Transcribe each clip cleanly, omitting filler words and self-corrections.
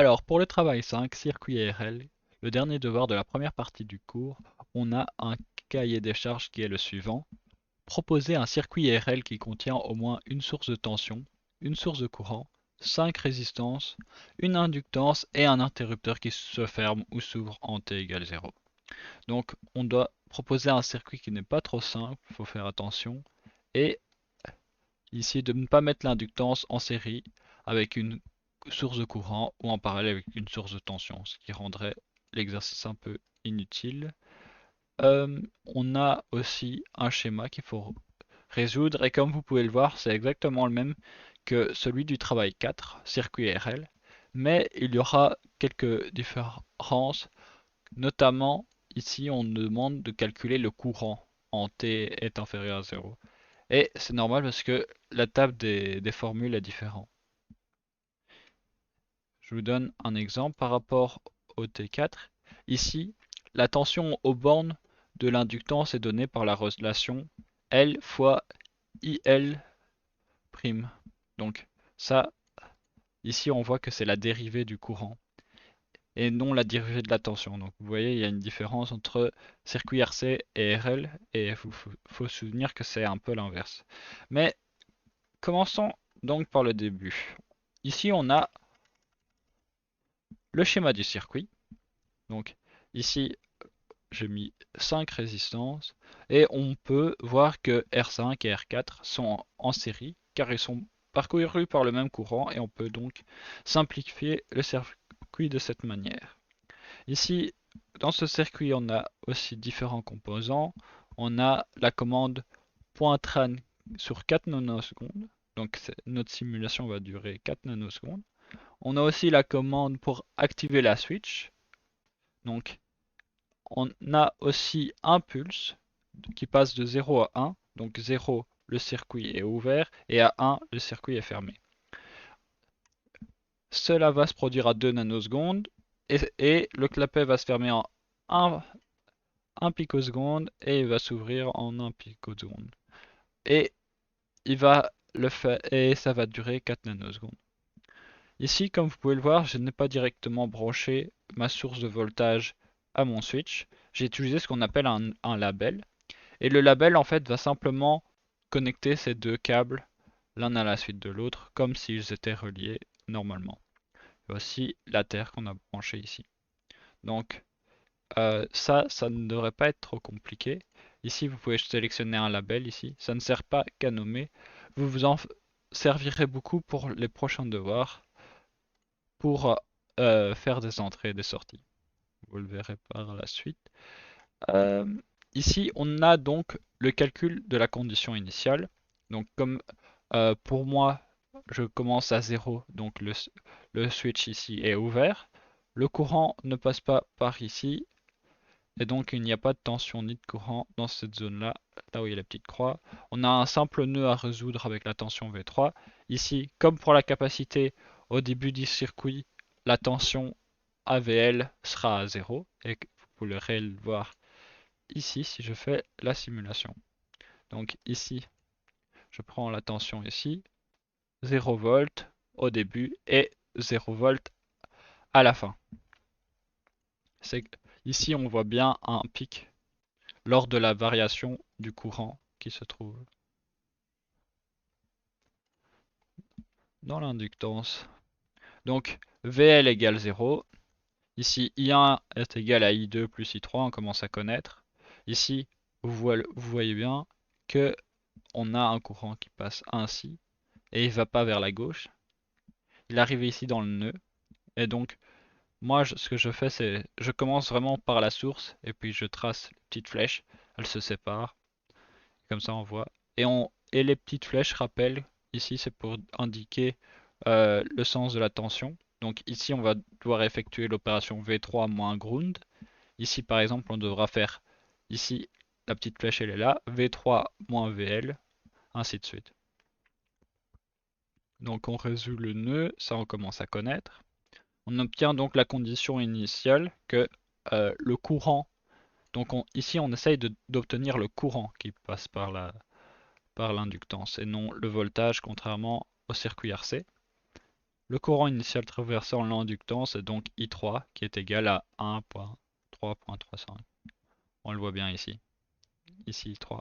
Alors, pour le travail 5, circuit ARL, le dernier devoir de la première partie du cours, on a un cahier des charges qui est le suivant. Proposer un circuit ARL qui contient au moins une source de tension, une source de courant, 5 résistances, une inductance et un interrupteur qui se ferme ou s'ouvre en t égale 0. Donc, on doit proposer un circuit qui n'est pas trop simple, il faut faire attention. Et ici, de ne pas mettre l'inductance en série avec une source de courant ou en parallèle avec une source de tension, ce qui rendrait l'exercice un peu inutile. On a aussi un schéma qu'il faut résoudre et comme vous pouvez le voir, c'est exactement le même que celui du travail 4, circuit RL, mais il y aura quelques différences, notamment ici on demande de calculer le courant en t est inférieur à 0. Et c'est normal parce que la table des formules est différente. Je vous donne un exemple par rapport au T4. Ici, la tension aux bornes de l'inductance est donnée par la relation L fois IL'. Donc ça, ici on voit que c'est la dérivée du courant et non la dérivée de la tension. Donc vous voyez, il y a une différence entre circuit RC et RL et il faut se souvenir que c'est un peu l'inverse. Mais commençons donc par le début. Ici on a le schéma du circuit. Donc ici j'ai mis 5 résistances et on peut voir que R5 et R4 sont en série car ils sont parcourus par le même courant et on peut donc simplifier le circuit de cette manière. Ici, dans ce circuit, on a aussi différents composants. On a la commande .tran sur 4 nanosecondes. Donc notre simulation va durer 4 nanosecondes. On a aussi la commande pour activer la switch. Donc on a aussi un pulse qui passe de 0 à 1. Donc 0, le circuit est ouvert et à 1, le circuit est fermé. Cela va se produire à 2 nanosecondes et le clapet va se fermer en 1 picoseconde et il va s'ouvrir en 1 picoseconde. Et il va le faire et ça va durer 4 nanosecondes. Ici, comme vous pouvez le voir, je n'ai pas directement branché ma source de voltage à mon switch. J'ai utilisé ce qu'on appelle un label. Et le label, en fait, va simplement connecter ces deux câbles l'un à la suite de l'autre, comme s'ils étaient reliés normalement. Il y a aussi la terre qu'on a branchée ici. Donc, ça ne devrait pas être trop compliqué. Ici, vous pouvez sélectionner un label ici. Ça ne sert pas qu'à nommer. Vous vous en servirez beaucoup pour les prochains devoirs, pour faire des entrées et des sorties. Vous le verrez par la suite. Euh, Ici, on a donc le calcul de la condition initiale. Donc, comme pour moi, je commence à 0, donc le switch ici est ouvert. Le courant ne passe pas par ici, et donc il n'y a pas de tension ni de courant dans cette zone-là, là où il y a la petite croix. On a un simple nœud à résoudre avec la tension V3. Ici, comme pour la capacité au début du circuit, la tension AVL sera à 0, et vous pourrez le voir ici si je fais la simulation. Donc ici, je prends la tension ici, 0 volt au début et 0 volt à la fin. Ici, on voit bien un pic lors de la variation du courant qui se trouve dans l'inductance. Donc VL égale 0. Ici, I1 est égal à I2 plus I3, on commence à connaître. Ici, vous voyez bien que on a un courant qui passe ainsi et il ne va pas vers la gauche. Il arrive ici dans le nœud. Et donc, moi, ce que je fais, c'est je commence vraiment par la source et puis je trace les petites flèches. Elles se séparent. Comme ça, on voit. Et les petites flèches rappellent, ici, c'est pour indiquer le sens de la tension. Donc ici, on va devoir effectuer l'opération V3 moins ground. Ici, par exemple, on devra faire, ici, la petite flèche, elle est là, V3 moins VL, ainsi de suite. Donc on résout le nœud, ça on commence à connaître. On obtient donc la condition initiale que le courant, donc ici on essaye d'obtenir le courant qui passe par l'inductance et non le voltage contrairement au circuit RC. Le courant initial traversant l'inductance est donc I3 qui est égal à 1.3.35. On le voit bien ici. Ici I3.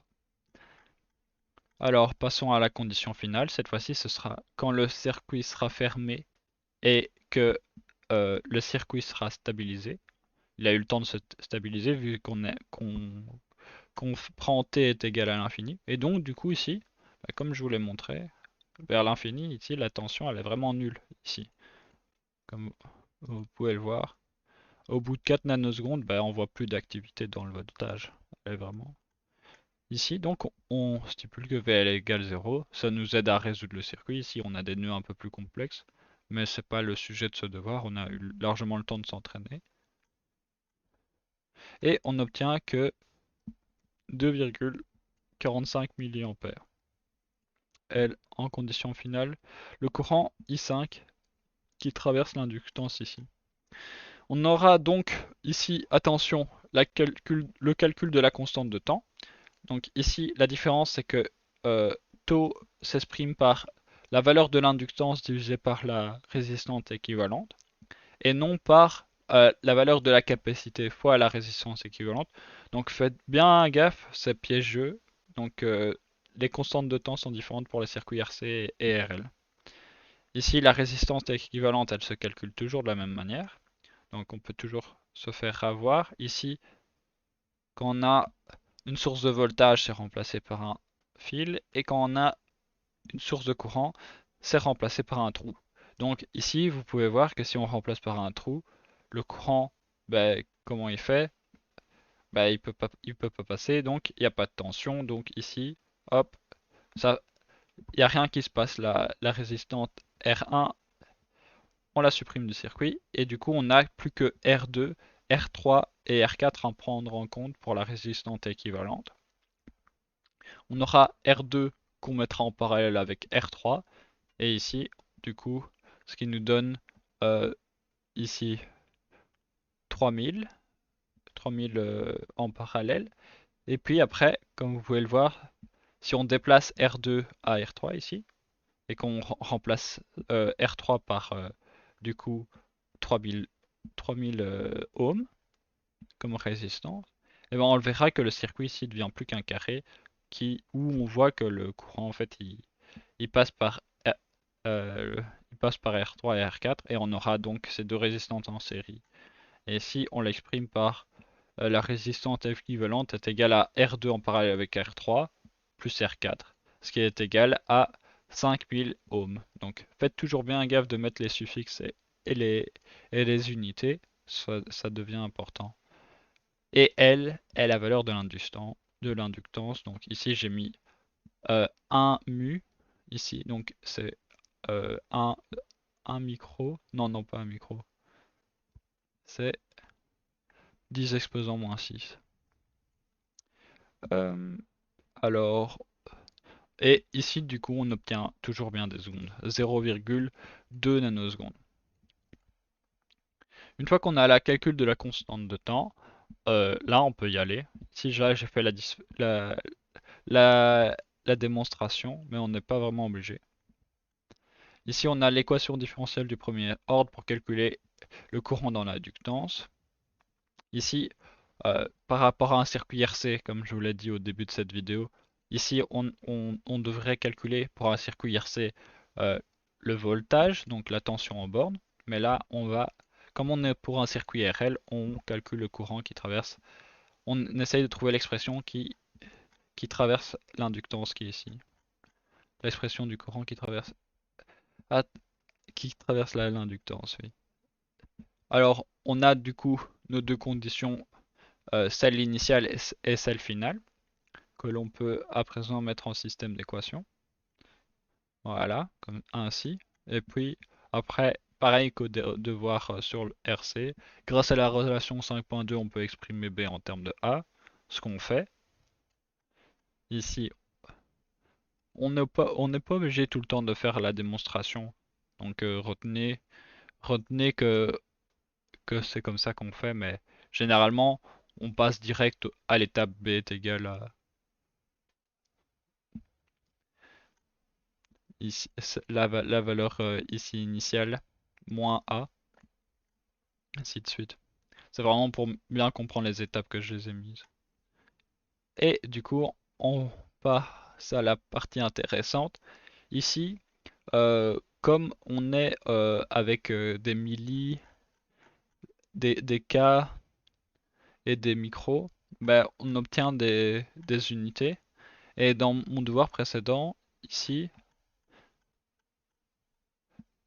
Alors passons à la condition finale. Cette fois-ci ce sera quand le circuit sera fermé et que le circuit sera stabilisé. Il a eu le temps de se stabiliser vu qu'on prend t est égal à l'infini. Et donc du coup ici, bah, comme je vous l'ai montré, vers l'infini, ici la tension elle est vraiment nulle ici. Comme vous pouvez le voir. Au bout de 4 nanosecondes, bah, on voit plus d'activité dans le voltage. Elle est vraiment ici. Donc on stipule que VL égale 0. Ça nous aide à résoudre le circuit. Ici on a des nœuds un peu plus complexes. Mais c'est pas le sujet de ce devoir. On a eu largement le temps de s'entraîner. Et on obtient que 2,45 mA. L en condition finale, le courant I5 qui traverse l'inductance ici. On aura donc ici, attention, le calcul de la constante de temps. Donc ici, la différence c'est que taux s'exprime par la valeur de l'inductance divisée par la résistance équivalente et non par la valeur de la capacité fois la résistance équivalente. Donc faites bien gaffe, c'est piégeux. Donc les constantes de temps sont différentes pour les circuits RC et RL. Ici, la résistance équivalente, elle se calcule toujours de la même manière. Donc on peut toujours se faire avoir. Ici, quand on a une source de voltage, c'est remplacé par un fil. Et quand on a une source de courant, c'est remplacé par un trou. Donc ici, vous pouvez voir que si on remplace par un trou, le courant, ben, comment il fait? Ben, il peut pas passer, donc il n'y a pas de tension. Donc ici, hop, ça, il n'y a rien qui se passe. La résistance R1, on la supprime du circuit. Et du coup, on n'a plus que R2, R3 et R4 à prendre en compte pour la résistance équivalente. On aura R2 qu'on mettra en parallèle avec R3. Et ici, du coup, ce qui nous donne ici 3000, 3000 en parallèle. Et puis après, comme vous pouvez le voir, si on déplace R2 à R3 ici, et qu'on remplace R3 par du coup 3000, 3000 ohms comme résistance, et ben on verra que le circuit ici devient plus qu'un carré où on voit que le courant en fait il passe par il passe par R3 et R4 et on aura donc ces deux résistances en série. Et si on l'exprime par la résistance équivalente est égale à R2 en parallèle avec R3 plus R4, ce qui est égal à 5000 ohms. Donc faites toujours bien gaffe de mettre les suffixes et les unités, ça devient important. Et L est la valeur de l'inductance. Donc ici j'ai mis 1 mu ici. Donc c'est 1 micro. Non, non, pas un micro. C'est 10 exposant moins 6. Euh, alors, et ici, du coup, on obtient toujours bien des secondes. 0,2 nanosecondes. Une fois qu'on a la calcul de la constante de temps, là, on peut y aller. Ici, j'ai fait la, la démonstration, mais on n'est pas vraiment obligé. Ici, on a l'équation différentielle du premier ordre pour calculer le courant dans l'inductance. Ici, par rapport à un circuit RC, comme je vous l'ai dit au début de cette vidéo, ici on devrait calculer pour un circuit RC euh, le voltage, donc la tension en borne. Mais là, comme on est pour un circuit RL, on calcule le courant qui traverse. On essaye de trouver l'expression qui traverse l'inductance qui est ici. L'expression du courant ah, qui traverse l'inductance, oui. Alors, on a du coup nos deux conditions, celle initiale et celle finale, que l'on peut à présent mettre en système d'équation. Voilà, comme ainsi. Et puis après, pareil qu'au devoir sur le RC, grâce à la relation 5.2, on peut exprimer B en termes de A, ce qu'on fait. Ici, on n'est pas obligé tout le temps de faire la démonstration. Donc retenez que c'est comme ça qu'on fait, mais généralement, on passe direct à l'étape B est égale à ici, la valeur ici initiale, moins A, ainsi de suite. C'est vraiment pour bien comprendre les étapes que je les ai mises. Et du coup, on passe à la partie intéressante. Ici, comme on est avec des millis, des K et des micros, ben, on obtient des unités. Et dans mon devoir précédent, ici,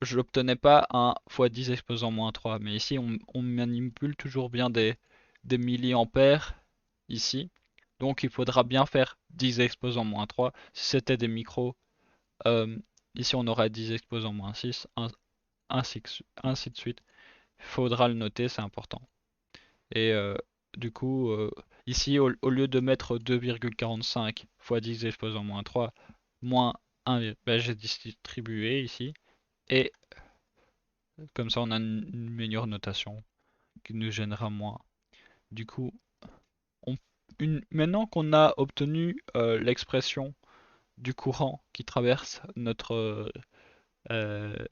je n'obtenais pas un x10 exposant moins 3. Mais ici, on manipule toujours bien des milliampères ici. Donc il faudra bien faire 10 exposant moins 3. Si c'était des micros, euh, ici on aura 10 exposant moins 6, ainsi de suite. Il faudra le noter, c'est important. Et du coup, ici, au lieu de mettre 2,45 fois 10 exposant moins 3, moins 1, ben, j'ai distribué ici. Et comme ça, on a une meilleure notation qui nous gênera moins. Du coup, maintenant qu'on a obtenu l'expression du courant qui traverse notre... euh,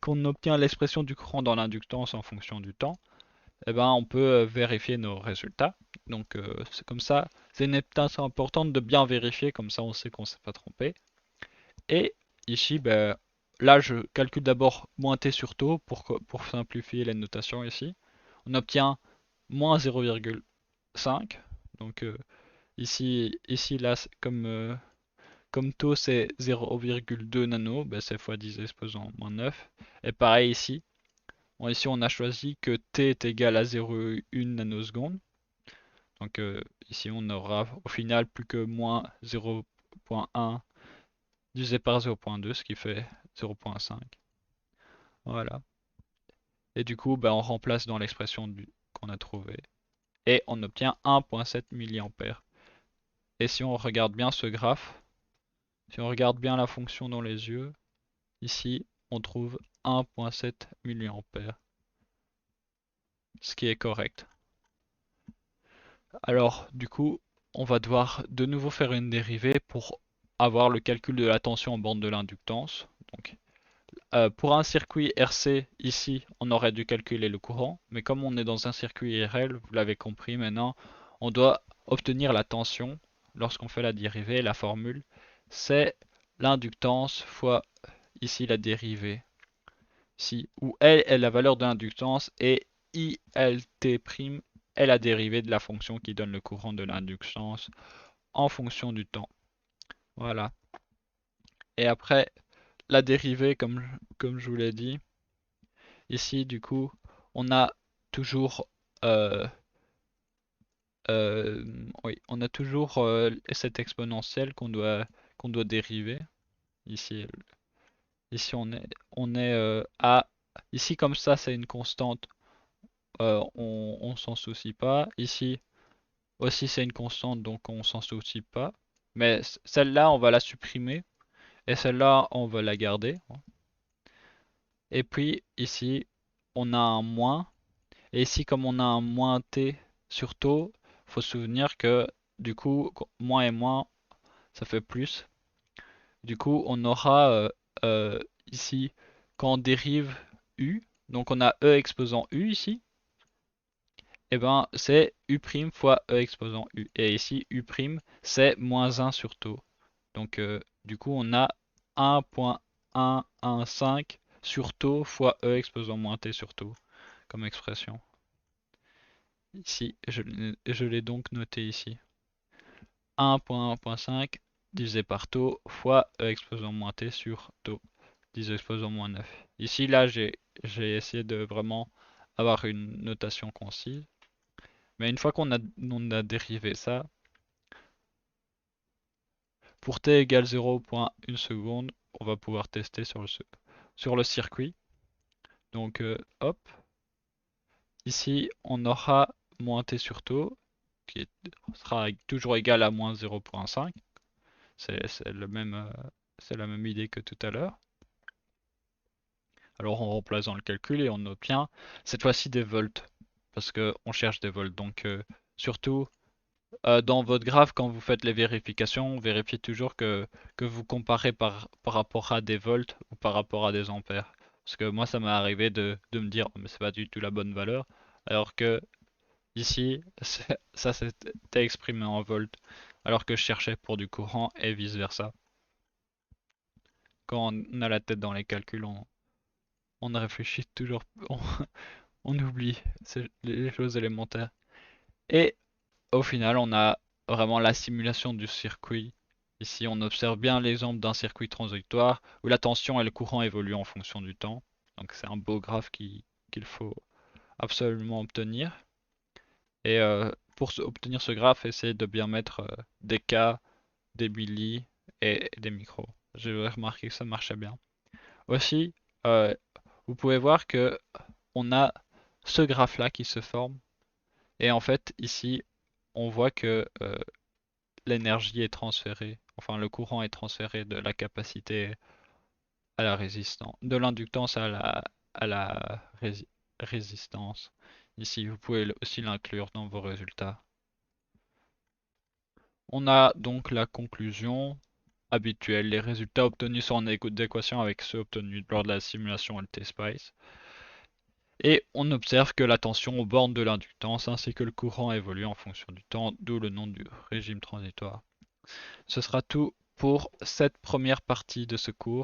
qu'on obtient l'expression du courant dans l'inductance en fonction du temps, eh ben, on peut vérifier nos résultats. Donc c'est comme ça, c'est une étape importante de bien vérifier, comme ça on sait qu'on ne s'est pas trompé. Et ici, ben, là je calcule d'abord moins t sur taux pour simplifier les notations ici. On obtient moins 0,5. Donc ici là, comme taux c'est 0,2 nano, ben, c'est fois 10 exposant moins 9. Et pareil ici, ici on a choisi que t est égal à 0,1 nanoseconde. Donc ici on aura au final plus que moins 0,1 divisé par 0,2, ce qui fait 0,5. Voilà. Et du coup, ben, on remplace dans l'expression qu'on a trouvé. Et on obtient 1,7 mA. Et si on regarde bien ce graphe, si on regarde bien la fonction dans les yeux, ici on trouve 1,7 mA. Ce qui est correct. Alors, du coup, on va devoir de nouveau faire une dérivée pour avoir le calcul de la tension en borne de l'inductance. Donc, pour un circuit RC, ici, on aurait dû calculer le courant, mais comme on est dans un circuit IRL, vous l'avez compris maintenant, on doit obtenir la tension lorsqu'on fait la dérivée. La formule, c'est l'inductance fois ici la dérivée, ici, où L est la valeur de l'inductance et ILT' est la dérivée de la fonction qui donne le courant de l'inductance en fonction du temps. Voilà. Et après, la dérivée, comme je vous l'ai dit, ici, du coup, on a toujours, euh, oui, on a toujours cette exponentielle qu'on doit dériver. Ici, ici on est à, ici comme ça, c'est une constante, on s'en soucie pas. Ici aussi, c'est une constante, donc on s'en soucie pas. Mais celle-là, on va la supprimer et celle-là, on va la garder. Et puis ici, on a un moins. Et ici, comme on a un moins t sur taux, faut se souvenir que du coup, moins et moins, ça fait plus. Du coup, on aura ici, quand on dérive u, donc on a e exposant u ici, et ben c'est u' fois e exposant u. Et ici, u', c'est moins 1 sur taux. Donc du coup, on a 1,115 sur taux fois e exposant moins t sur taux comme expression. Ici, je l'ai donc noté ici. 1,1.5 divisé par taux fois e exposant moins t sur taux, 10 exposant moins 9. Ici, là, j'ai essayé de vraiment avoir une notation concise. Mais une fois qu'on a dérivé ça, pour t égale 0,1 seconde, on va pouvoir tester sur le circuit. Donc, hop, ici, on aura moins t sur taux, qui sera toujours égal à moins 0,5. C'est la même idée que tout à l'heure. Alors on remplace dans le calcul et on obtient cette fois-ci des volts, parce qu'on cherche des volts. Donc surtout, dans votre graphe, quand vous faites les vérifications, vérifiez toujours que vous comparez par rapport à des volts ou par rapport à des ampères. Parce que moi, ça m'est arrivé de me dire, oh, mais c'est pas du tout la bonne valeur, alors que ici, ça c'était exprimé en volts, alors que je cherchais pour du courant et vice-versa. Quand on a la tête dans les calculs, on ne réfléchit toujours, on oublie les choses élémentaires. Et au final, on a vraiment la simulation du circuit. Ici, on observe bien l'exemple d'un circuit transitoire où la tension et le courant évoluent en fonction du temps. Donc c'est un beau graphe qu'il faut absolument obtenir. Et pour obtenir ce graphe, essayez de bien mettre des K, des milli et des micros. J'ai remarqué que ça marchait bien. Aussi, euh, vous pouvez voir que on a ce graphe-là qui se forme. Et en fait, ici, on voit que l'énergie est transférée, enfin le courant est transféré de la capacité à la résistance, de l'inductance à la résistance. Ici, vous pouvez aussi l'inclure dans vos résultats. On a donc la conclusion habituelle. Les résultats obtenus sont en adéquation avec ceux obtenus lors de la simulation LT-Spice. Et on observe que la tension aux bornes de l'inductance ainsi que le courant évoluent en fonction du temps, d'où le nom du régime transitoire. Ce sera tout pour cette première partie de ce cours.